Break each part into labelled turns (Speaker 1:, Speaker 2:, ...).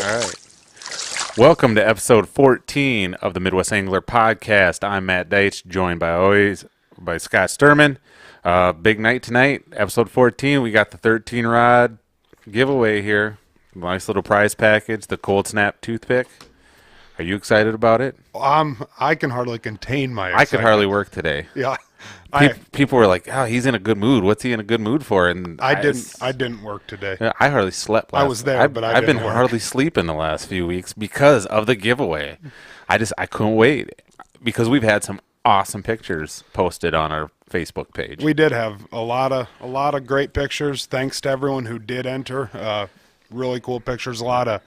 Speaker 1: All right. Welcome to episode 14 of the Midwest Angler Podcast. I'm Matt Deitch, joined by Scott Sturman. Big night tonight, episode 14. We got the 13 rod giveaway here. Nice little prize package, the Cold Snap toothpick. Are you excited about it?
Speaker 2: I can hardly contain my excitement.
Speaker 1: I could hardly work today.
Speaker 2: Yeah.
Speaker 1: People were like, "Oh, he's in a good mood. What's he in a good mood for?" And
Speaker 2: I didn't work today.
Speaker 1: I hardly slept.
Speaker 2: I was there, but
Speaker 1: I've been hardly sleeping the last few weeks because of the giveaway. I couldn't wait because we've had some awesome pictures posted on our Facebook page.
Speaker 2: We did have a lot of great pictures. Thanks to everyone who did enter. Really cool pictures. A lot of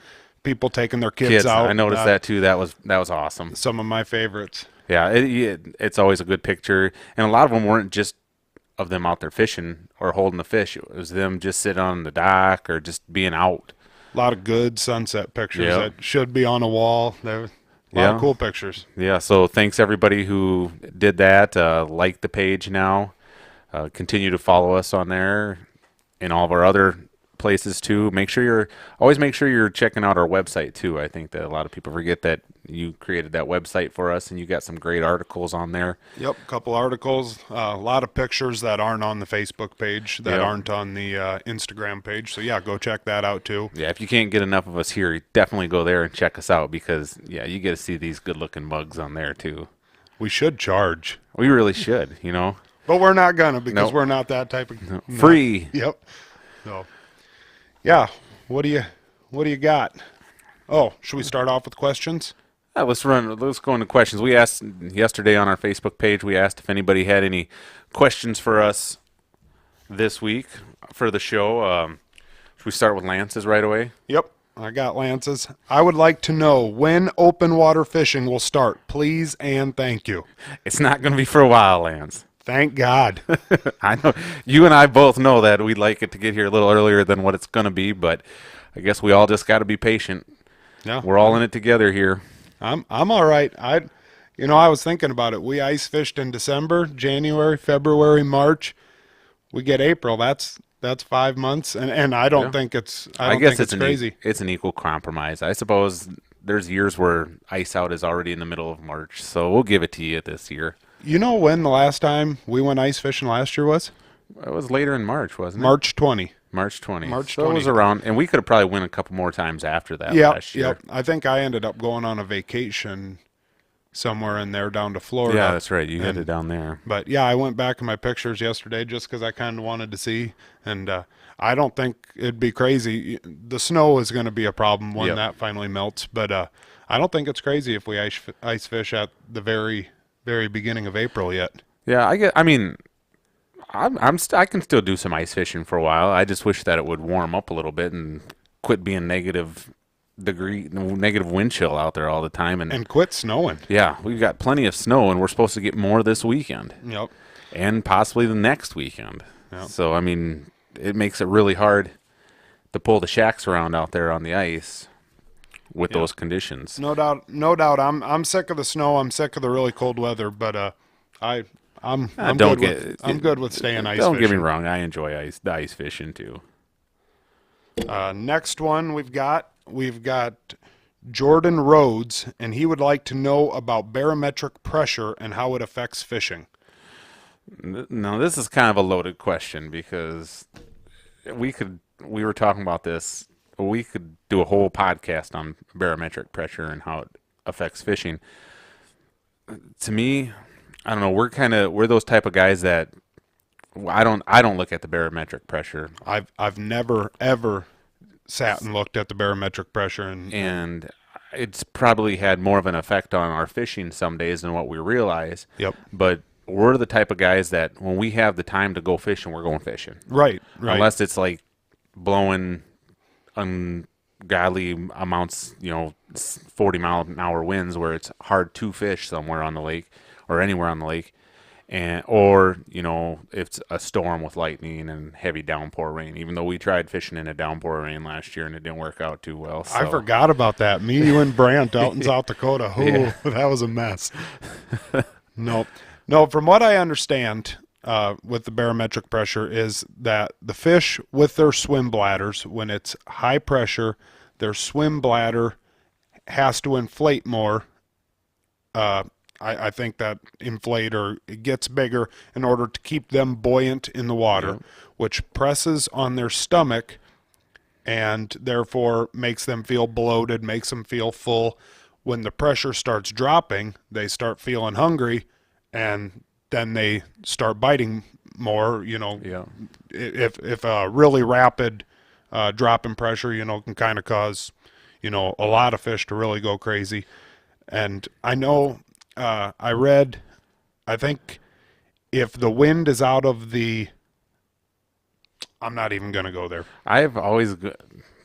Speaker 2: people taking their kids out.
Speaker 1: I noticed that too. That was awesome.
Speaker 2: Some of my favorites.
Speaker 1: Yeah, it's always a good picture, and a lot of them weren't just of them out there fishing or holding the fish. It was them just sitting on the dock or just being out.
Speaker 2: A lot of good sunset pictures that should be on a wall. There were a lot of cool pictures.
Speaker 1: Yeah, so thanks everybody who did that. Like the page now. Continue to follow us on there and all of our other places too. Make sure you're checking out our website too. I think that a lot of people forget that you created that website for us and you got some great articles on there.
Speaker 2: Yep, a couple articles, a lot of pictures that aren't on the Facebook page, that aren't on the Instagram page. So yeah, go check that out too.
Speaker 1: Yeah, if you can't get enough of us here, definitely go there and check us out because you get to see these good looking mugs on there too.
Speaker 2: We should charge.
Speaker 1: We really should,
Speaker 2: But we're not gonna because we're not that type of
Speaker 1: free.
Speaker 2: Yep. So yeah, what do you got? Oh, should we start off with questions?
Speaker 1: Let's go into questions. We asked yesterday on our Facebook page, we asked if anybody had any questions for us this week for the show. Should we start with Lance's right away?
Speaker 2: Yep, I got Lance's. I would like to know when open water fishing will start, please and thank you.
Speaker 1: It's not going to be for a while, Lance.
Speaker 2: Thank God.
Speaker 1: I know you and I both know that we'd like it to get here a little earlier than what it's going to be, but I guess we all just got to be patient.
Speaker 2: Yeah,
Speaker 1: we're all in it together here.
Speaker 2: I'm all right. I was thinking about it. We ice fished in December, January, February, March. We get April. That's 5 months, and I don't think it's. I guess it's crazy.
Speaker 1: It's an equal compromise, I suppose. There's years where ice out is already in the middle of March, so we'll give it to you this year.
Speaker 2: You know when the last time we went ice fishing last year was?
Speaker 1: It was later in March, wasn't it?
Speaker 2: March 20.
Speaker 1: March 20.
Speaker 2: March 20.
Speaker 1: So it was around, and we could have probably went a couple more times after that last year.
Speaker 2: Yep. I think I ended up going on a vacation somewhere in there down to Florida.
Speaker 1: Yeah, that's right. You headed down there.
Speaker 2: But yeah, I went back in my pictures yesterday just because I kind of wanted to see, and I don't think it'd be crazy. The snow is going to be a problem when that finally melts, but I don't think it's crazy if we ice fish at the very, very beginning of April yet.
Speaker 1: Yeah, I can still do some ice fishing for a while. I just wish that it would warm up a little bit and quit being negative wind chill out there all the time
Speaker 2: and quit snowing.
Speaker 1: Yeah, we've got plenty of snow and we're supposed to get more this weekend.
Speaker 2: Yep.
Speaker 1: And possibly the next weekend.
Speaker 2: Yep.
Speaker 1: So it makes it really hard to pull the shacks around out there on the ice with those conditions.
Speaker 2: No doubt. I'm sick of the snow. I'm sick of the really cold weather, but I'm good with staying ice fishing.
Speaker 1: Don't get me wrong. I enjoy the ice fishing too.
Speaker 2: Next one we've got Jordan Rhodes, and he would like to know about barometric pressure and how it affects fishing.
Speaker 1: Now, this is kind of a loaded question because we were talking about this. We could do a whole podcast on barometric pressure and how it affects fishing. To me, I don't know. We're those type of guys that I don't look at the barometric pressure.
Speaker 2: I've never ever sat and looked at the barometric pressure
Speaker 1: and it's probably had more of an effect on our fishing some days than what we realize.
Speaker 2: Yep.
Speaker 1: But we're the type of guys that when we have the time to go fishing, we're going fishing.
Speaker 2: Right.
Speaker 1: Unless it's like blowing ungodly amounts, 40-mile-an-hour winds where it's hard to fish somewhere on the lake or anywhere on the lake. Or if it's a storm with lightning and heavy downpour rain, even though we tried fishing in a downpour rain last year and it didn't work out too well. So.
Speaker 2: I forgot about that. Me, you, and Brant out in South Dakota. That was a mess. No, from what I understand with the barometric pressure is that the fish with their swim bladders, when it's high pressure, their swim bladder has to inflate more. I think that inflate or it gets bigger in order to keep them buoyant in the water,
Speaker 1: Yep.
Speaker 2: which presses on their stomach and therefore makes them feel bloated, makes them feel full. When the pressure starts dropping, they start feeling hungry, and then they start biting more.
Speaker 1: Yeah.
Speaker 2: If a really rapid drop in pressure, can kind of cause, a lot of fish to really go crazy. And I know I read, I think if the wind is out of I'm not even going to go there.
Speaker 1: I've always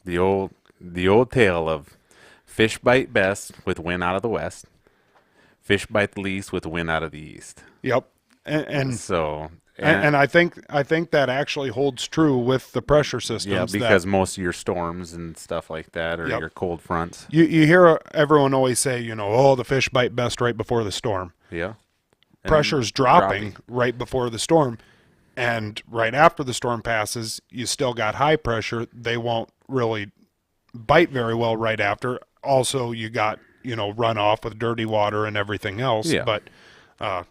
Speaker 1: the old tale of fish bite best with wind out of the west, fish bite the least with wind out of the east.
Speaker 2: Yep. And
Speaker 1: So
Speaker 2: and I think that actually holds true with the pressure systems.
Speaker 1: yeah, because most of your storms and stuff like that, or
Speaker 2: Yep.
Speaker 1: your cold fronts.
Speaker 2: You hear everyone always say, oh, the fish bite best right before the storm.
Speaker 1: Yeah. And
Speaker 2: Pressure's dropping right before the storm, and right after the storm passes, you still got high pressure. They won't really bite very well right after. Also, you got runoff with dirty water and everything else.
Speaker 1: Yeah.
Speaker 2: But
Speaker 1: Well,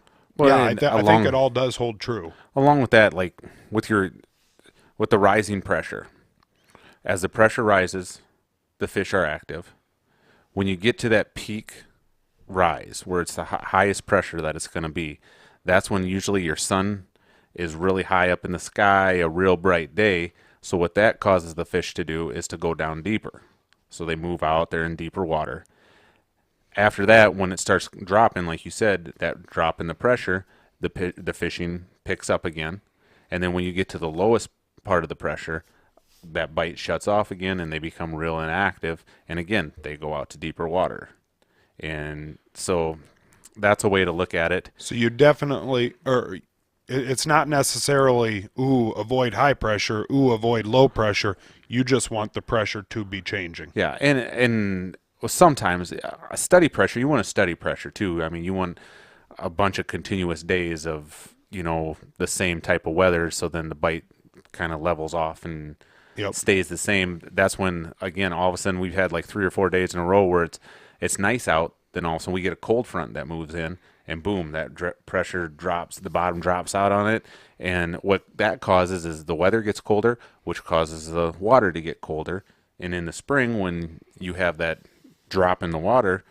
Speaker 2: yeah,
Speaker 1: and
Speaker 2: I think it all does hold true.
Speaker 1: Along with that, like with the rising pressure, as the pressure rises, the fish are active. When you get to that peak rise, where it's the highest pressure that it's going to be, that's when usually your sun is really high up in the sky, a real bright day. So what that causes the fish to do is to go down deeper. So they move out there in deeper water. After that, when it starts dropping, like you said, that drop in the pressure, the fishing picks up again. And then when you get to the lowest part of the pressure, that bite shuts off again and they become real inactive. And again, they go out to deeper water. And so that's a way to look at it.
Speaker 2: So you definitely, or it's not necessarily, avoid high pressure, avoid low pressure. You just want the pressure to be changing.
Speaker 1: Yeah, and well, sometimes a steady pressure, you want a steady pressure too. I mean, you want a bunch of continuous days of, the same type of weather, so then the bite kind of levels off and
Speaker 2: Yep.
Speaker 1: stays the same. That's when, again, all of a sudden we've had like 3 or 4 days in a row where it's nice out, then all of a sudden we get a cold front that moves in, and boom, that pressure drops, the bottom drops out on it, and what that causes is the weather gets colder, which causes the water to get colder, and in the spring when you have that drop in the water,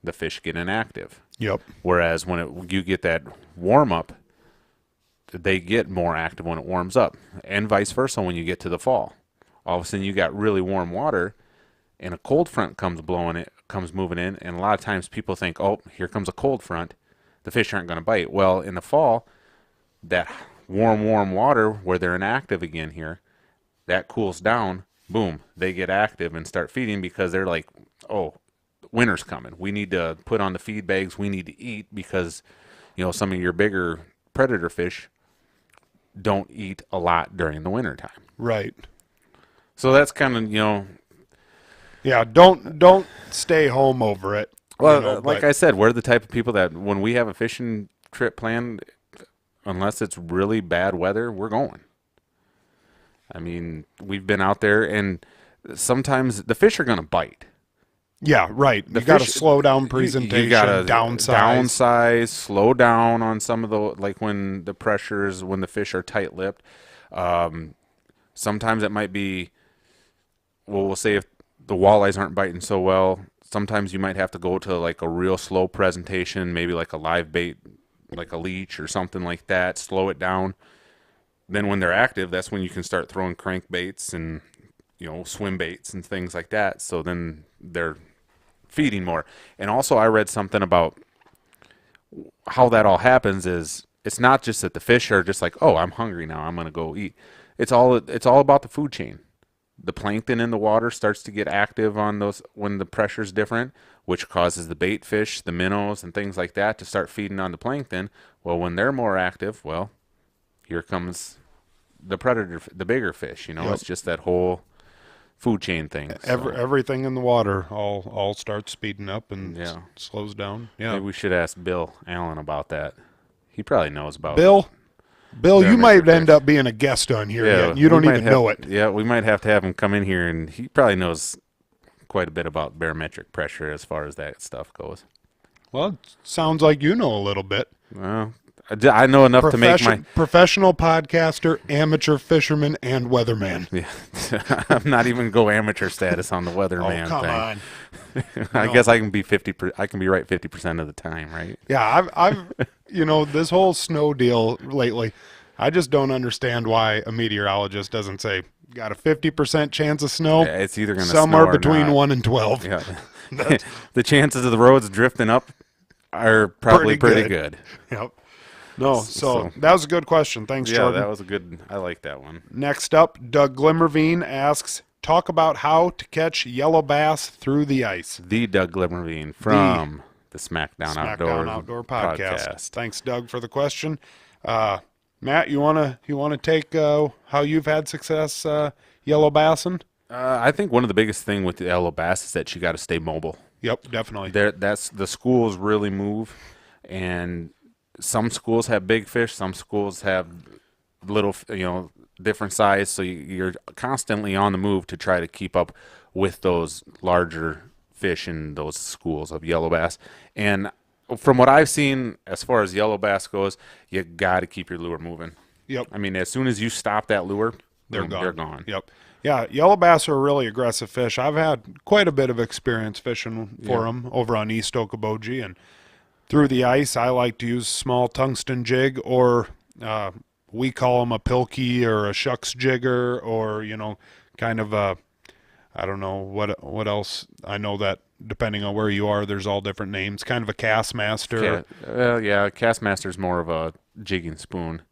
Speaker 1: the fish get inactive.
Speaker 2: Yep.
Speaker 1: Whereas when you get that warm up, they get more active when it warms up, and vice versa when you get to the fall. All of a sudden you got really warm water, and a cold front comes moving in, and a lot of times people think, oh, here comes a cold front, the fish aren't going to bite. Well, in the fall, that warm water where they're inactive again here, that cools down, boom, they get active and start feeding because they're like, oh, winter's coming. We need to put on the feed bags. We need to eat because, some of your bigger predator fish don't eat a lot during the winter time.
Speaker 2: Right.
Speaker 1: So that's kind of,
Speaker 2: Yeah. Don't stay home over it.
Speaker 1: well, like I said, we're the type of people that when we have a fishing trip planned, unless it's really bad weather, we're going. I mean, we've been out there, and sometimes the fish are going to bite.
Speaker 2: Yeah, right. You got to slow down presentation,
Speaker 1: You got to
Speaker 2: downsize.
Speaker 1: slow down on some of the, like when the pressures, when the fish are tight-lipped. Sometimes it might be, well, we'll say if the walleyes aren't biting so well, sometimes you might have to go to like a real slow presentation, maybe like a live bait, like a leech or something like that, slow it down. Then when they're active, that's when you can start throwing crankbaits and, swim baits and things like that. So then they're feeding more. And also I read something about how that all happens is it's not just that the fish are just like, oh, I'm hungry now, I'm going to go eat. It's all about the food chain. The plankton in the water starts to get active on those when the pressure's different, which causes the bait fish, the minnows, and things like that to start feeding on the plankton. Well, when they're more active, well, here comes the predator, the bigger fish.
Speaker 2: Yep.
Speaker 1: It's just that whole food chain thing.
Speaker 2: Everything in the water all starts speeding up and
Speaker 1: Yeah.
Speaker 2: slows down. Yeah.
Speaker 1: Maybe we should ask Bill Allen about that. He probably knows about
Speaker 2: Bill, you might
Speaker 1: Barometric
Speaker 2: end up being a guest on here. Yet. You don't
Speaker 1: we might
Speaker 2: even
Speaker 1: have-
Speaker 2: know it.
Speaker 1: Yeah, we might have to have him come in here, and he probably knows quite a bit about barometric pressure as far as that stuff goes.
Speaker 2: Well, it sounds like you know a little bit.
Speaker 1: Well, I know enough to make my
Speaker 2: professional podcaster, amateur fisherman, and weatherman.
Speaker 1: Yeah, I'm not even go amateur status on the weatherman
Speaker 2: come
Speaker 1: thing.
Speaker 2: on.
Speaker 1: I guess I can be 50. I can be right 50% of the time, right?
Speaker 2: Yeah, I've this whole snow deal lately. I just don't understand why a meteorologist doesn't say got a 50% chance of snow.
Speaker 1: Yeah, it's either going to
Speaker 2: somewhere
Speaker 1: snow or
Speaker 2: between
Speaker 1: not.
Speaker 2: 1 and 12.
Speaker 1: Yeah, the chances of the roads drifting up are probably pretty good.
Speaker 2: Yep. No, so that was a good question. Thanks,
Speaker 1: yeah,
Speaker 2: Jordan.
Speaker 1: that was a good. I like that one.
Speaker 2: Next up, Doug Glimmerveen asks, talk about how to catch yellow bass through the ice.
Speaker 1: The Doug Glimmerveen from the Smackdown
Speaker 2: Outdoor podcast. Thanks, Doug, for the question. Matt, you wanna take how you've had success yellow bassing?
Speaker 1: I think one of the biggest thing with the yellow bass is that you got to stay mobile.
Speaker 2: Yep, definitely.
Speaker 1: That's the schools really move, and some schools have big fish, some schools have little, different size. So you're constantly on the move to try to keep up with those larger fish in those schools of yellow bass. And from what I've seen, as far as yellow bass goes, you got to keep your lure moving.
Speaker 2: Yep.
Speaker 1: I mean, as soon as you stop that lure,
Speaker 2: they're
Speaker 1: boom,
Speaker 2: gone.
Speaker 1: They're gone.
Speaker 2: Yep. Yeah, yellow bass are a really aggressive fish. I've had quite a bit of experience fishing for them over on East Okoboji, and through the ice, I like to use small tungsten jig, or we call them a pilkey or a shucks jigger, or kind of a, I don't know what else. I know that depending on where you are, there's all different names. Kind of a Castmaster.
Speaker 1: Castmaster's more of a jigging spoon.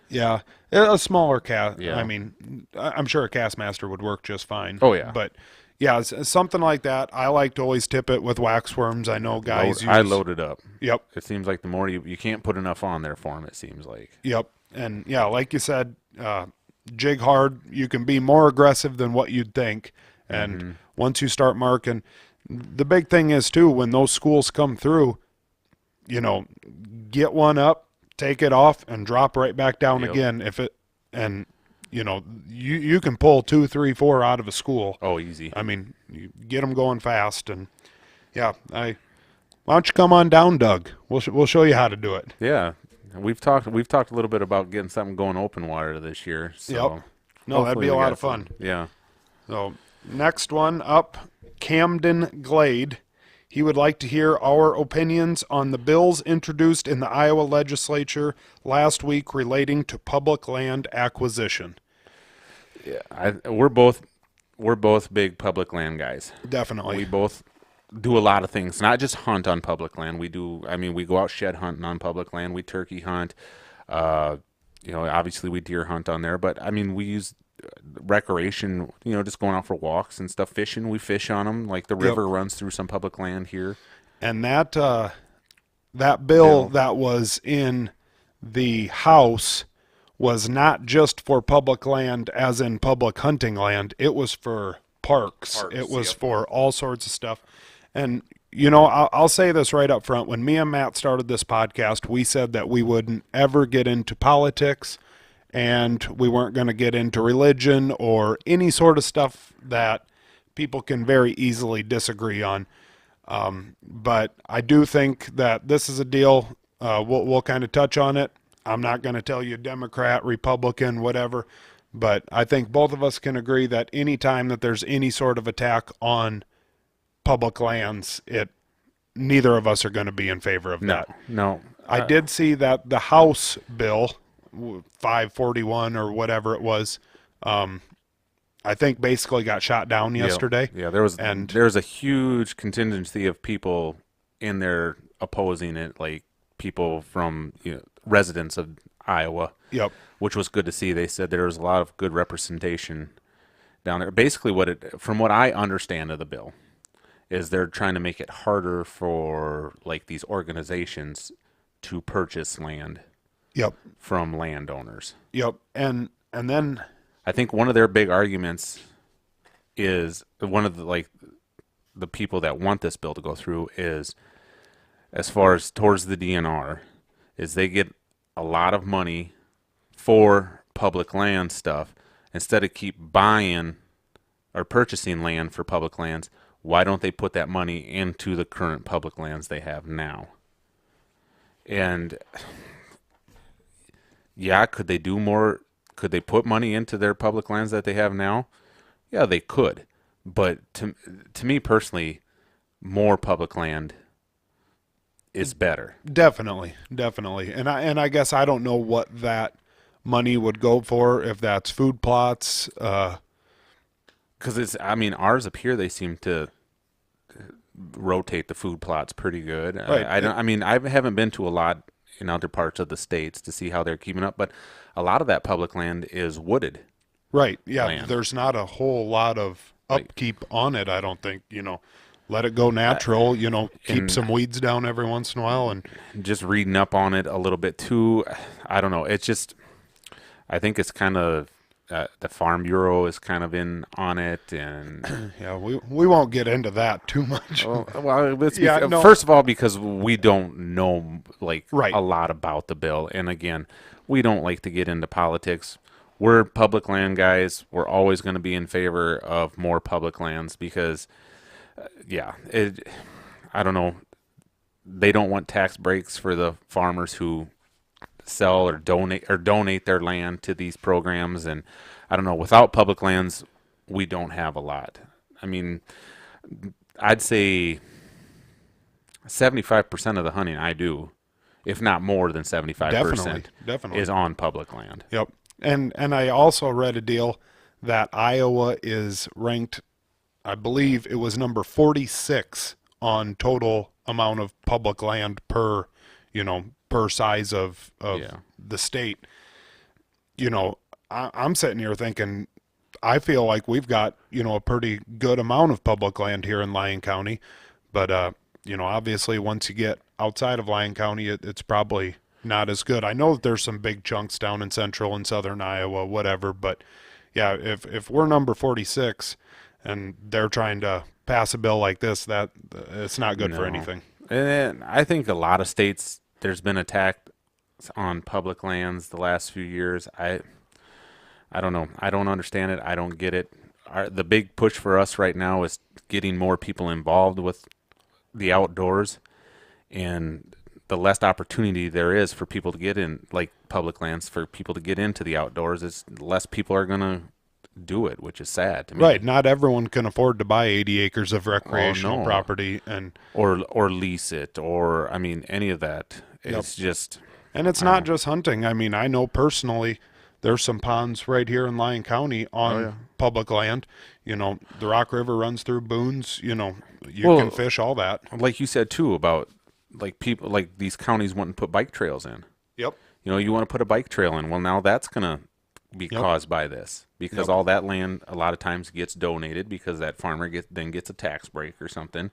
Speaker 2: Yeah, a smaller cast.
Speaker 1: Yeah.
Speaker 2: I mean, I'm sure a Castmaster would work just fine.
Speaker 1: Oh yeah,
Speaker 2: but yeah, something like that. I like to always tip it with wax worms. I know guys
Speaker 1: I load it up.
Speaker 2: Yep.
Speaker 1: It seems like the more you can't put enough on there for them. It seems like.
Speaker 2: Yep. And yeah, like you said, jig hard. You can be more aggressive than what you'd think. And once you start marking, the big thing is too, when those schools come through, get one up, take it off, and drop right back down again. You can pull 2, 3, 4 out of a school.
Speaker 1: Oh, easy.
Speaker 2: I mean, you get them going fast, and yeah, why don't you come on down, Doug? We'll show you how to do it.
Speaker 1: Yeah, we've talked a little bit about getting something going open water this year. So
Speaker 2: yep. No, that'd be a lot of fun.
Speaker 1: Yeah.
Speaker 2: So next one up, Camden Glade. He would like to hear our opinions on the bills introduced in the Iowa legislature last week relating to public land acquisition.
Speaker 1: Yeah, we're both big public land guys.
Speaker 2: Definitely.
Speaker 1: We both do a lot of things, not just hunt on public land. We go out shed hunting on public land. We turkey hunt. Obviously we deer hunt on there, but I mean, we use recreation, just going out for walks and stuff, fishing. We fish on them. Like the river runs through some public land here.
Speaker 2: And that bill that was in the House was not just for public land as in public hunting land. It was for parks. It was for all sorts of stuff. And I'll say this right up front. When me and Matt started this podcast, we said that we wouldn't ever get into politics, and we weren't going to get into religion or any sort of stuff that people can very easily disagree on. But I do think that this is a deal. We'll kind of touch on it. I'm not going to tell you Democrat, Republican, whatever, but I think both of us can agree that any time that there's any sort of attack on public lands, neither of us are going to be in favor of that.
Speaker 1: No.
Speaker 2: I did see that the House bill, 541 or whatever it was, I think basically got shot down yesterday.
Speaker 1: Yeah, there was a huge contingency of people in there opposing it, like people from residents of Iowa.
Speaker 2: Yep.
Speaker 1: Which was good to see. They said there was a lot of good representation down there. Basically, from what I understand of the bill, is they're trying to make it harder for like these organizations to purchase land.
Speaker 2: Yep.
Speaker 1: From landowners.
Speaker 2: Yep. And then
Speaker 1: I think one of their big arguments is one of the people that want this bill to go through is, as far as towards the DNR, is they get a lot of money for public land stuff. Instead of keep buying or purchasing land for public lands, Why don't they put that money into the current public lands they have now? And yeah, could they do more? Could they put money into their public lands that they have now? Yeah, they could. But to me personally, more public land is better.
Speaker 2: Definitely, definitely. And I guess I don't know what that money would go for, if that's food plots.
Speaker 1: Because I mean, ours up here, they seem to rotate the food plots pretty good.
Speaker 2: Right.
Speaker 1: I don't. I mean, I haven't been to a lot in other parts of the states to see how they're keeping up, but a lot of that public land is wooded
Speaker 2: Right. Yeah.
Speaker 1: land.
Speaker 2: There's not a whole lot of
Speaker 1: Like,
Speaker 2: upkeep on it, I don't think. Let it go natural, keep
Speaker 1: and
Speaker 2: some weeds down every once in a while. And
Speaker 1: just reading up on it a little bit too, I don't know. It's just, I think it's kind of the Farm Bureau is kind of in on it, and
Speaker 2: yeah, we won't get into that too much.
Speaker 1: well,
Speaker 2: Yeah, no.
Speaker 1: first of all, because we don't know like
Speaker 2: Right.
Speaker 1: a lot about the bill, and again, we don't like to get into politics. We're public land guys. We're always going to be in favor of more public lands because, yeah, I don't know. They don't want tax breaks for the farmers who sell or donate their land to these programs, and I don't know. Without public lands, we don't have a lot. I mean, I'd say 75% of the hunting I do, if not more than 75%,
Speaker 2: Definitely. Definitely.
Speaker 1: is on public land.
Speaker 2: Yep. And I also read a deal that Iowa is ranked, I believe it was number 46 on total amount of public land per size of
Speaker 1: Yeah.
Speaker 2: the state. I'm sitting here thinking, I feel like we've got, a pretty good amount of public land here in Lyon County. But, obviously once you get outside of Lyon County, it's probably not as good. I know that there's some big chunks down in central and southern Iowa, whatever. But yeah, if we're number 46 and they're trying to pass a bill like this, that it's not good for
Speaker 1: No.
Speaker 2: anything.
Speaker 1: And I think a lot of states, there's been attack on public lands the last few years. I don't know. I don't understand it. I don't get it. The big push for us right now is getting more people involved with the outdoors, and the less opportunity there is for people to get in, like public lands, for people to get into the outdoors, is less people are going to do it, which is sad to me.
Speaker 2: Right. Not everyone can afford to buy 80 acres of recreational
Speaker 1: no.
Speaker 2: property. And
Speaker 1: Or lease it, or I mean, any of that.
Speaker 2: Yep.
Speaker 1: It's just,
Speaker 2: it's not just hunting. I mean, I know personally there's some ponds right here in Lyon County on public land. The Rock River runs through Boone's. You
Speaker 1: Well,
Speaker 2: can fish all that.
Speaker 1: like you said too, about like people, like these counties want to put bike trails in.
Speaker 2: Yep.
Speaker 1: You want to put a bike trail in. Well, now that's going to be
Speaker 2: Yep.
Speaker 1: caused by this, because
Speaker 2: Yep.
Speaker 1: all that land a lot of times gets donated, because that farmer then gets a tax break or something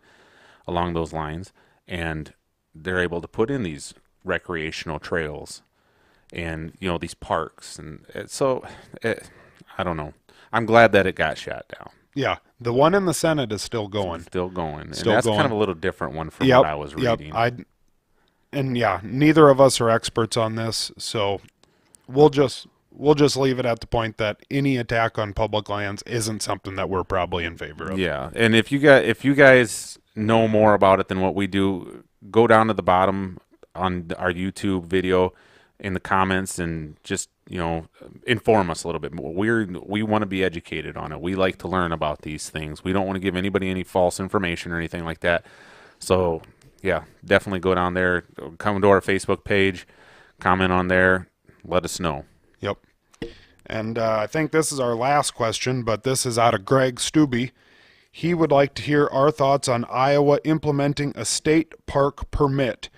Speaker 1: along those lines, and they're able to put in these recreational trails and these parks, and I don't know. I'm glad that it got shot down.
Speaker 2: Yeah. The one in the Senate is still going.
Speaker 1: Still going, and
Speaker 2: Still
Speaker 1: that's
Speaker 2: going.
Speaker 1: kind of a little different one from
Speaker 2: Yep.
Speaker 1: what I was reading.
Speaker 2: And yeah, neither of us are experts on this, so we'll just leave it at the point that any attack on public lands isn't something that we're probably in favor of.
Speaker 1: Yeah, and if you guys know more about it than what we do, go down to the bottom on our YouTube video in the comments and just inform us a little bit more. We want to be educated on it. We like to learn about these things. We don't want to give anybody any false information or anything like that. So yeah, definitely go down there, come to our Facebook page, comment on there, let us know.
Speaker 2: Yep. And I think this is our last question, but this is out of Greg Stubbe. He would like to hear our thoughts on Iowa implementing a state park permit.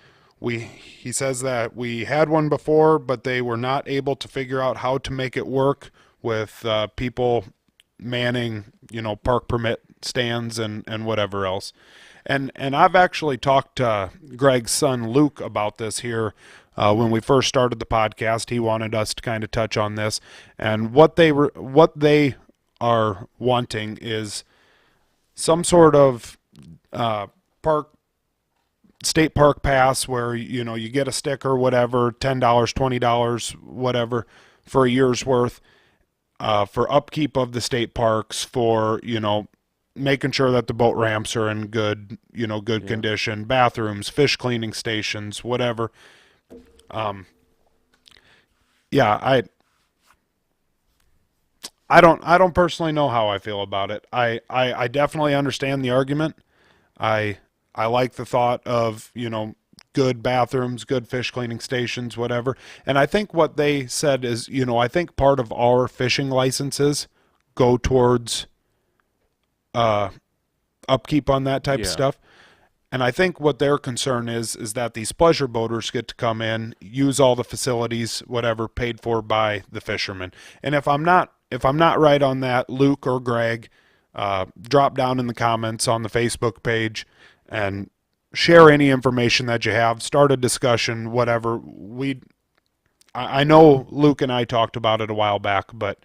Speaker 2: He says that we had one before, but they were not able to figure out how to make it work with people manning, park permit stands and whatever else. And I've actually talked to Greg's son Luke about this here. When we first started the podcast, he wanted us to kind of touch on this, and what they are wanting is some sort of state park pass where you get a sticker, whatever, $10, $20, whatever, for a year's worth, for upkeep of the state parks, for making sure that the boat ramps are in good, good
Speaker 1: Yeah.
Speaker 2: condition, bathrooms, fish cleaning stations, whatever. Yeah, I don't personally know how I feel about it. I definitely understand the argument. I I like the thought of, good bathrooms, good fish cleaning stations, whatever. And I think what they said is, I think part of our fishing licenses go towards upkeep on that type of
Speaker 1: Yeah.
Speaker 2: stuff. And I think what their concern is that these pleasure boaters get to come in, use all the facilities, whatever, paid for by the fishermen. And if I'm not right on that, Luke or Greg, drop down in the comments on the Facebook page and share any information that you have. Start a discussion, whatever. I know Luke and I talked about it a while back, but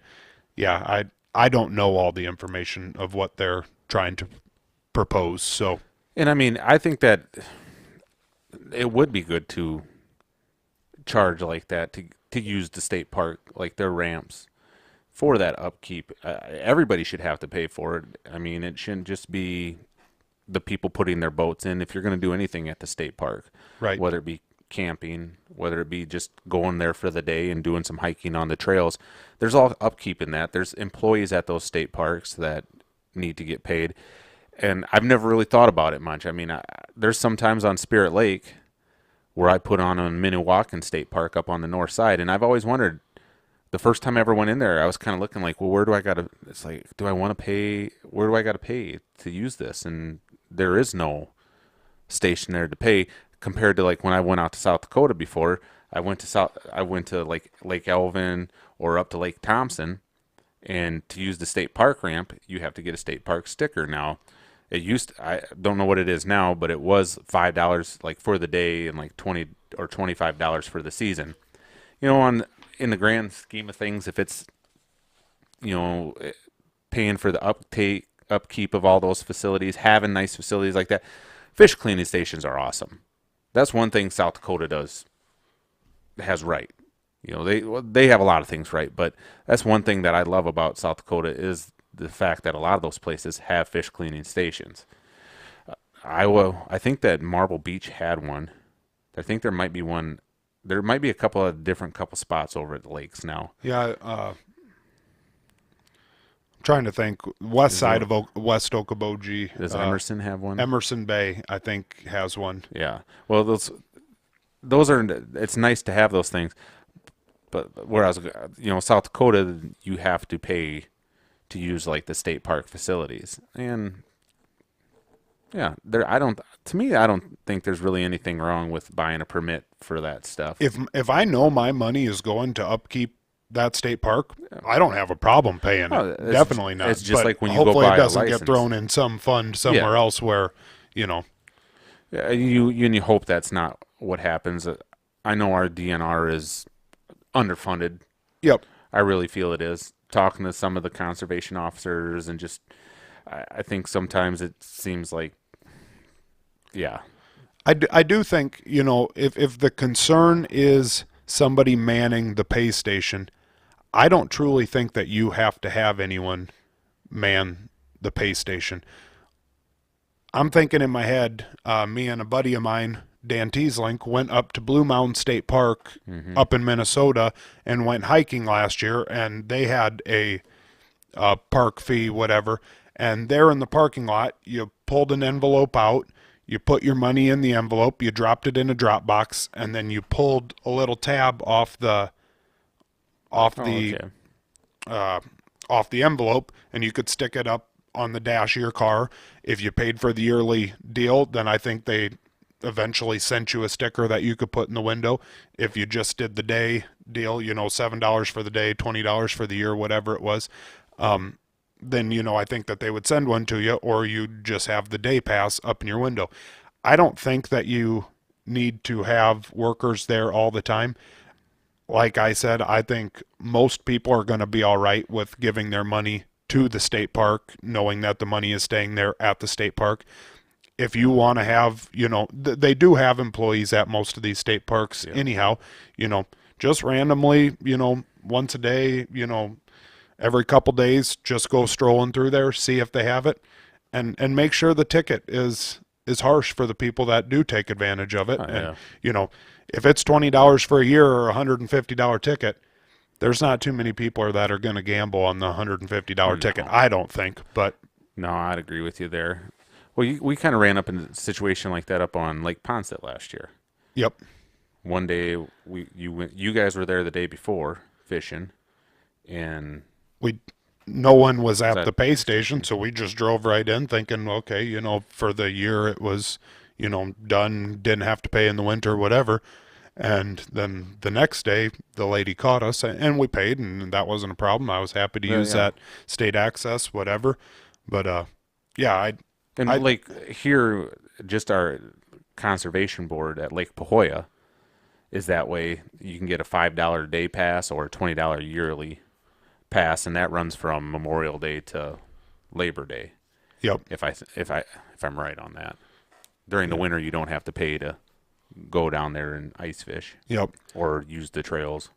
Speaker 2: yeah, I don't know all the information of what they're trying to propose. So
Speaker 1: And I mean, I think that it would be good to charge like that to use the state park, like their ramps, for that upkeep. Everybody should have to pay for it. I mean, it shouldn't just be the people putting their boats in. If you're going to do anything at the state park,
Speaker 2: right.
Speaker 1: whether it be camping, whether it be just going there for the day and doing some hiking on the trails, there's all upkeep in that. There's employees at those state parks that need to get paid. And I've never really thought about it much. I mean, there's sometimes on Spirit Lake where I put on a Minnewacan State Park up on the north side, and I've always wondered. The first time I ever went in there, I was kind of looking like, well, where do I got to? It's like, do I want to pay? Where do I got to pay to use this? And there is no station there to pay compared to like when I went out to South Dakota before. I went to like Lake Elvin or up to Lake Thompson, and to use the state park ramp, you have to get a state park sticker. Now, I don't know what it is now, but it was $5 like for the day and like 20 or $25 for the season. On in the grand scheme of things, if it's you know paying for the upkeep of all those facilities, having nice facilities like that, fish cleaning stations are awesome. That's one thing South Dakota has right. They have a lot of things right, but that's one thing that I love about South Dakota is the fact that a lot of those places have fish cleaning stations. I think that Marble Beach had one. I think there might be one. There might be a couple of different couple spots over at the lakes now.
Speaker 2: Yeah, I'm trying to think. West
Speaker 1: Is
Speaker 2: side
Speaker 1: there,
Speaker 2: of West Okoboji,
Speaker 1: does Emerson have one?
Speaker 2: Emerson Bay, I think, has one.
Speaker 1: Yeah. Well, those are. It's nice to have those things, but whereas South Dakota, you have to pay to use like the state park facilities, and yeah, there. I don't. To me, I don't think there's really anything wrong with buying a permit for that stuff.
Speaker 2: If I know my money is going to upkeep that state park, I don't have a problem paying
Speaker 1: Oh,
Speaker 2: it. Definitely not.
Speaker 1: it's just
Speaker 2: But
Speaker 1: like when you go
Speaker 2: hopefully
Speaker 1: buy
Speaker 2: it
Speaker 1: a
Speaker 2: doesn't get
Speaker 1: license.
Speaker 2: thrown in some fund somewhere
Speaker 1: Yeah.
Speaker 2: else where, you know.
Speaker 1: Yeah, you hope that's not what happens. I know our DNR is underfunded.
Speaker 2: Yep.
Speaker 1: I really feel it is. Talking to some of the conservation officers and just, I think sometimes it seems like, yeah,
Speaker 2: I do think, if the concern is somebody manning the pay station, I don't truly think that you have to have anyone man the pay station. I'm thinking in my head, me and a buddy of mine, Dan Teeslink, went up to Blue Mountain State Park up in Minnesota and went hiking last year, and they had a park fee, whatever. And there in the parking lot, you pulled an envelope out, you put your money in the envelope, you dropped it in a drop box, and then you pulled a little tab off the off
Speaker 1: oh,
Speaker 2: the
Speaker 1: okay.
Speaker 2: uh, off the envelope, and you could stick it up on the dash of your car. If you paid for the yearly deal, then I think they eventually sent you a sticker that you could put in the window. If you just did the day deal, $7 for the day, $20 for the year, whatever it was, then I think that they would send one to you, or you just have the day pass up in your window. I don't think that you need to have workers there all the time. Like I said, I think most people are going to be all right with giving their money to the state park, knowing that the money is staying there at the state park. If you want to have, they do have employees at most of these state parks
Speaker 1: Yeah.
Speaker 2: anyhow, just randomly, once a day, every couple days, just go strolling through there, see if they have it. and make sure the ticket is harsh for the people that do take advantage of it.
Speaker 1: Oh,
Speaker 2: And
Speaker 1: yeah.
Speaker 2: if it's $20 for a year or $150 ticket, there's not too many people that are going to gamble on the $150 ticket.
Speaker 1: No.
Speaker 2: I don't think, but
Speaker 1: No, I'd agree with you there. Well, we kind of ran up in a situation like that up on Lake Ponset last year.
Speaker 2: yep,
Speaker 1: One day you guys were there the day before fishing, and
Speaker 2: we no one was
Speaker 1: was
Speaker 2: at
Speaker 1: that
Speaker 2: the pay station, so we just drove right in thinking, okay, for the year it was, done, didn't have to pay in the winter, whatever. And then the next day, the lady caught us, and we paid, and that wasn't a problem. I was happy to use
Speaker 1: yeah.
Speaker 2: that state access, whatever. But yeah,
Speaker 1: And
Speaker 2: I,
Speaker 1: like here, just our conservation board at Lake Pahoja is that way. You can get a $5 day pass or a $20 yearly pass, and that runs from Memorial Day to Labor Day.
Speaker 2: yep,
Speaker 1: If I'm right on that. During the winter, you don't have to pay to go down there and ice fish
Speaker 2: yep,
Speaker 1: or use the trails.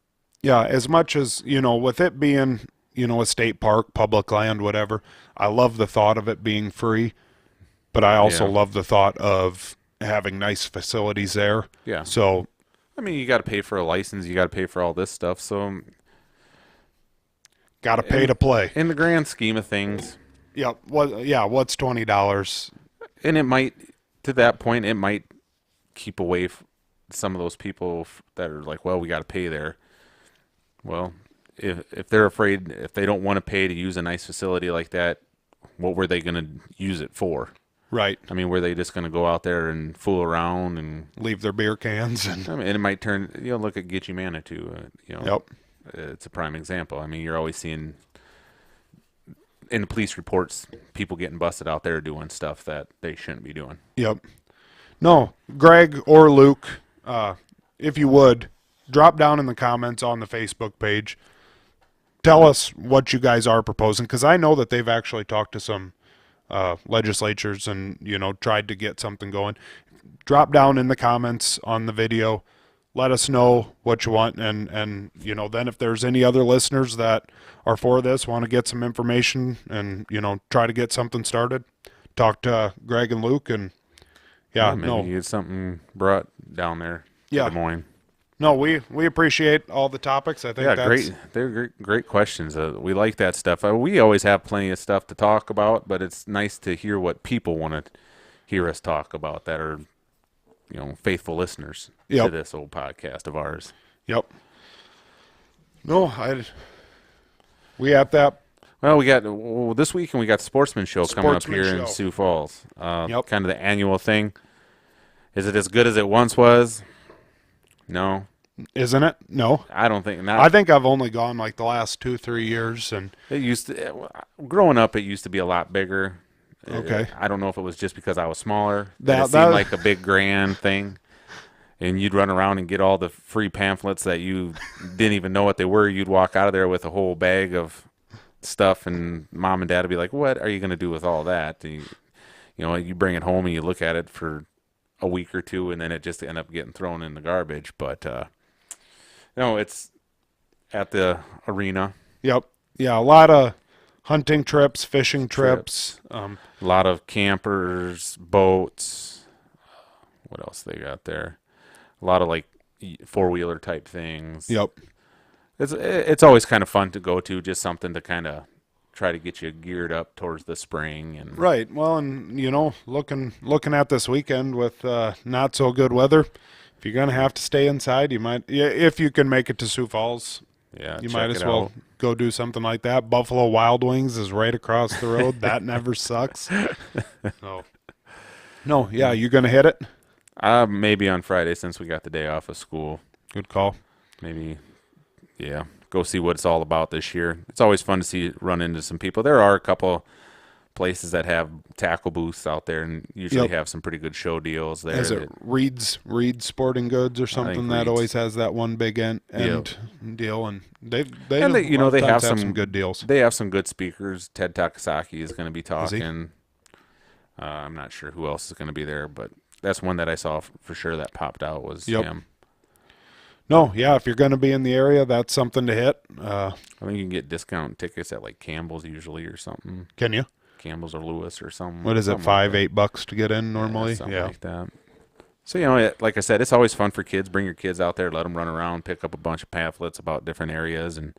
Speaker 2: yeah. As much as with it being a state park, public land, whatever, I love the thought of it being free, but I also
Speaker 1: Yeah.
Speaker 2: love the thought of having nice facilities there.
Speaker 1: Yeah.
Speaker 2: So
Speaker 1: I mean, you got to pay for a license. You got to pay for all this stuff. So,
Speaker 2: got to pay to play.
Speaker 1: in the grand scheme of things,
Speaker 2: Yep. What's $20?
Speaker 1: and it might, to that point, it might keep away some of those people that are like, well, we got to pay there. Well, if they're afraid, if they don't want to pay to use a nice facility like that, what were they going to use it for?
Speaker 2: Right.
Speaker 1: I mean, were they just going to go out there and fool around and
Speaker 2: Leave their beer cans and
Speaker 1: I mean, it might turn. Look at Gitchy Manitou.
Speaker 2: yep.
Speaker 1: It's a prime example. I mean, you're always seeing in the police reports people getting busted out there doing stuff that they shouldn't be doing.
Speaker 2: Yep. No, Greg or Luke, if you would, drop down in the comments on the Facebook page. Tell us what you guys are proposing, because I know that they've actually talked to some legislatures and tried to get something going. Drop down in the comments on the video. Let us know what you want, and then if there's any other listeners that are for this, want to get some information and try to get something started, talk to Greg and Luke, and
Speaker 1: Maybe get something brought down there to
Speaker 2: Yeah.
Speaker 1: Des Moines.
Speaker 2: No, we appreciate all the topics. I think
Speaker 1: Yeah,
Speaker 2: that's
Speaker 1: great. They're great questions. We like that stuff. We always have plenty of stuff to talk about, but it's nice to hear what people want to hear us talk about that are, faithful listeners to
Speaker 2: Yep.
Speaker 1: this old podcast of ours.
Speaker 2: Yep. No, we at that.
Speaker 1: Well, we got this weekend. We got the Sportsman Show coming up
Speaker 2: Sportsman
Speaker 1: here in
Speaker 2: Show.
Speaker 1: Sioux Falls.
Speaker 2: Yep.
Speaker 1: Kind of the annual thing. Is it as good as it once was? No,
Speaker 2: Isn't it? No.
Speaker 1: I don't think.
Speaker 2: I think I've only gone like the last 2-3 years, and
Speaker 1: It used to. Growing up, it used to be a lot bigger.
Speaker 2: Okay.
Speaker 1: I don't know if it was just because I was smaller.
Speaker 2: That-
Speaker 1: It
Speaker 2: that-
Speaker 1: seemed like a big grand thing. And you'd run around and get all the free pamphlets that you didn't even know what they were. You'd walk out of there with a whole bag of stuff, and mom and dad would be like, "What are you going to do with all that?" And you bring it home and you look at it for a week or two, and then it just end up getting thrown in the garbage. But it's at the arena.
Speaker 2: yep, yeah, a lot of hunting trips, fishing trips.
Speaker 1: A lot of campers, boats. What else they got there? A lot of like four-wheeler type things.
Speaker 2: Yep.
Speaker 1: It's always kind of fun to go to, just something to kind of try to get you geared up towards the spring and
Speaker 2: Right. Well, and looking at this weekend with not so good weather, if you're gonna have to stay inside, you might. Yeah, if you can make it to Sioux Falls,
Speaker 1: yeah,
Speaker 2: you
Speaker 1: check
Speaker 2: might
Speaker 1: it
Speaker 2: as well
Speaker 1: out.
Speaker 2: go do something like that. Buffalo Wild Wings is right across the road. That never sucks. No, yeah, you gonna hit it?
Speaker 1: Maybe on Friday since we got the day off of school.
Speaker 2: Good call.
Speaker 1: Maybe, yeah, go see what it's all about this year. It's always fun to run into some people. There are a couple places that have tackle booths out there, and usually
Speaker 2: Yep.
Speaker 1: have some pretty good show deals there.
Speaker 2: Is it Reed's Sporting Goods or something that
Speaker 1: Reed's.
Speaker 2: always has that one big end deal, and they
Speaker 1: And they-
Speaker 2: a lot of
Speaker 1: they
Speaker 2: times
Speaker 1: have some
Speaker 2: good deals.
Speaker 1: They have some good speakers. Ted Takasaki is going to be
Speaker 2: he?
Speaker 1: talking. I'm not sure who else is going to be there, but that's one that I saw for sure that popped out was
Speaker 2: Yep.
Speaker 1: him.
Speaker 2: No, yeah, if you're going to be in the area, that's something to hit.
Speaker 1: I think you can get discount tickets at like Campbell's usually or something.
Speaker 2: Can you?
Speaker 1: Campbell's or Lewis or something.
Speaker 2: What is it,
Speaker 1: something like that.
Speaker 2: $5-8 to get in normally?
Speaker 1: Something like that. So, like I said, it's always fun for kids. Bring your kids out there, let them run around, pick up a bunch of pamphlets about different areas, and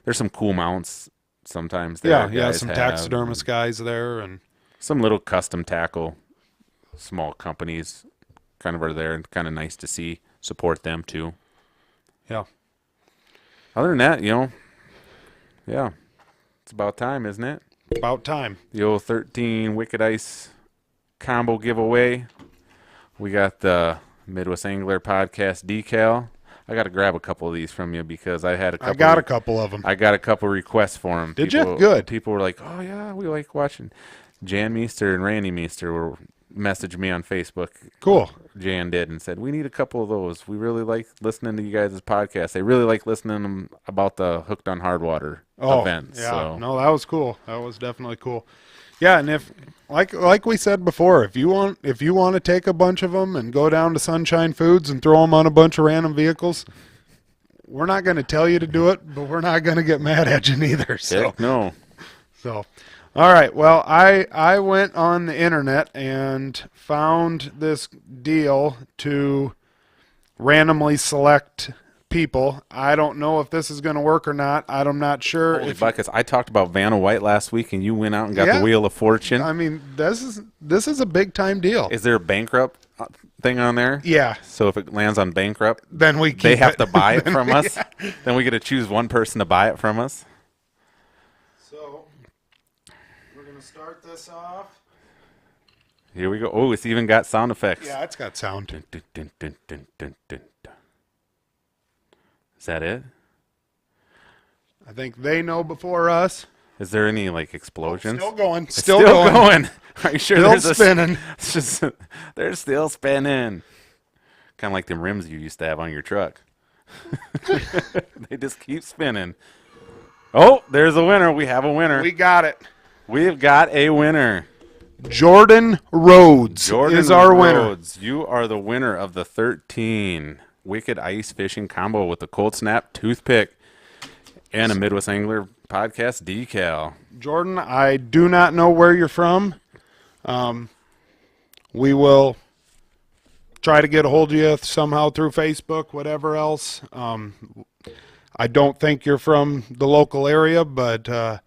Speaker 1: there's some cool mounts sometimes there.
Speaker 2: Some taxidermist guys there, and
Speaker 1: some little custom tackle, small companies kind of are there, and kind of nice to see, support them too.
Speaker 2: Yeah.
Speaker 1: Other than that, yeah, it's about time, isn't it?
Speaker 2: About time.
Speaker 1: The old 13 Wicked Ice combo giveaway. We got the Midwest Angler Podcast decal. I got to grab a couple of these from you because I had a couple.
Speaker 2: I got a couple of them.
Speaker 1: I got a couple requests for them.
Speaker 2: Did you? Good.
Speaker 1: People were like, "Oh yeah, we like watching." Jan Meester and Randy Meester messaged me on Facebook.
Speaker 2: Cool.
Speaker 1: Jan did and said, "We need a couple of those. We really like listening to you guys' podcast. They really like listening to them about the Hooked on Hardwater event."
Speaker 2: Yeah.
Speaker 1: So.
Speaker 2: No, that was cool. That was definitely cool. Yeah, and if like we said before, if you want to take a bunch of them and go down to Sunshine Foods and throw them on a bunch of random vehicles, we're not going to tell you to do it, but we're not going to get mad at you neither. So
Speaker 1: Heck no.
Speaker 2: So, all right. Well, I went on the internet and found this deal to randomly select people. I don't know if this is going to work or not. I'm not sure.
Speaker 1: Holy buckets. I talked about Vanna White last week, and you went out and got the Wheel of Fortune.
Speaker 2: I mean, this is a big time deal.
Speaker 1: Is there a bankrupt thing on there?
Speaker 2: Yeah.
Speaker 1: So if it lands on bankrupt,
Speaker 2: then
Speaker 1: they have to buy it from us. Then we get to choose one person to buy it from us.
Speaker 2: So we're going to start this off.
Speaker 1: Here we go. Oh, it's even got sound effects.
Speaker 2: Yeah, it's got sound.
Speaker 1: Dun, dun, dun, dun, dun, dun, dun. Is that it?
Speaker 2: I think they know before us.
Speaker 1: Is there any like explosions?
Speaker 2: Still going.
Speaker 1: It's still going. Are you sure
Speaker 2: still
Speaker 1: there's
Speaker 2: spinning?
Speaker 1: It's just they're still spinning. Kind of like them rims you used to have on your truck. They just keep spinning. Oh, there's a winner. We have a winner.
Speaker 2: We got it.
Speaker 1: We've got a winner.
Speaker 2: Jordan Rhodes is our winner.
Speaker 1: You are the winner of the 13 Wicked Ice Fishing Combo with the Cold Snap Toothpick and a Midwest Angler Podcast decal.
Speaker 2: Jordan, I do not know where you're from. We will try to get a hold of you somehow through Facebook, whatever else. I don't think you're from the local area, but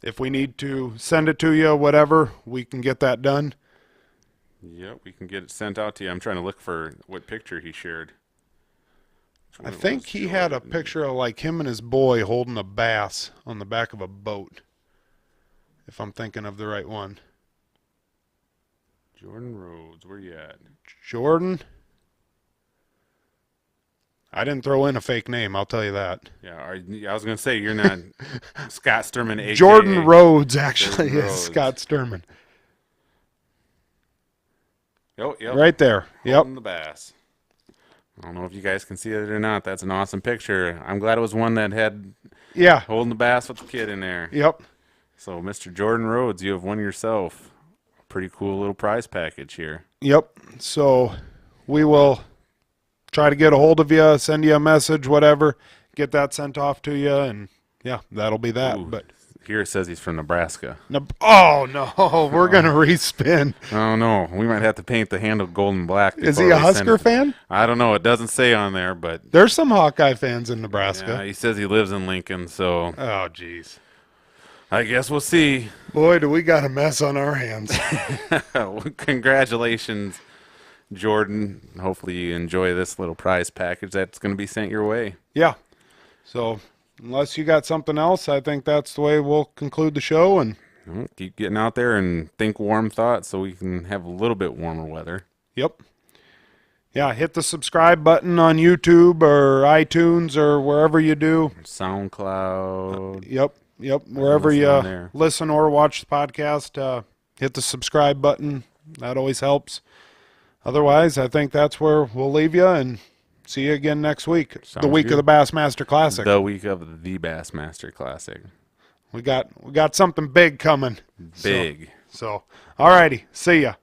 Speaker 2: if we need to send it to you, whatever, we can get that done.
Speaker 1: Yep, we can get it sent out to you. I'm trying to look for what picture he shared.
Speaker 2: I think he had a picture of like him and his boy holding a bass on the back of a boat, if I'm thinking of the right one.
Speaker 1: Jordan Rhodes, where you at?
Speaker 2: Jordan? I didn't throw in a fake name, I'll tell you that.
Speaker 1: Yeah, I was going to say, you're not Scott Sturman, a.k.a.
Speaker 2: Jordan Rhodes, actually,
Speaker 1: Jordan
Speaker 2: is
Speaker 1: Rhodes.
Speaker 2: Scott Sturman.
Speaker 1: Oh, yep.
Speaker 2: Right there.
Speaker 1: Holding the bass. I don't know if you guys can see it or not. That's an awesome picture. I'm glad it was one that had holding the bass with the kid in there.
Speaker 2: Yep.
Speaker 1: So, Mr. Jordan Rhodes, you have won yourself a pretty cool little prize package here.
Speaker 2: Yep. So we will try to get a hold of you, send you a message, whatever, get that sent off to you, and yeah, that'll be that.
Speaker 1: Ooh,
Speaker 2: but
Speaker 1: here it says he's from Nebraska.
Speaker 2: Oh no, we're gonna respin.
Speaker 1: Oh no, we might have to paint the handle golden black.
Speaker 2: Is he a Husker fan?
Speaker 1: I don't know. It doesn't say on there, but
Speaker 2: there's some Hawkeye fans in Nebraska.
Speaker 1: Yeah, he says he lives in Lincoln, so
Speaker 2: oh jeez.
Speaker 1: I guess we'll see.
Speaker 2: Boy, do we got a mess on our hands.
Speaker 1: Well, congratulations, Jordan. Hopefully you enjoy this little prize package that's going to be sent your way.
Speaker 2: Yeah. So unless you got something else, I think that's the way we'll conclude the show. And
Speaker 1: keep getting out there and think warm thoughts so we can have a little bit warmer weather.
Speaker 2: Yep. Yeah, hit the subscribe button on YouTube or iTunes or wherever you do.
Speaker 1: SoundCloud.
Speaker 2: Yep. Wherever you listen or watch the podcast, hit the subscribe button. That always helps. Otherwise, I think that's where we'll leave you and see you again next week. The week of the Bassmaster Classic.
Speaker 1: The week of the Bassmaster Classic.
Speaker 2: We got something big coming.
Speaker 1: Big.
Speaker 2: So all righty. See ya.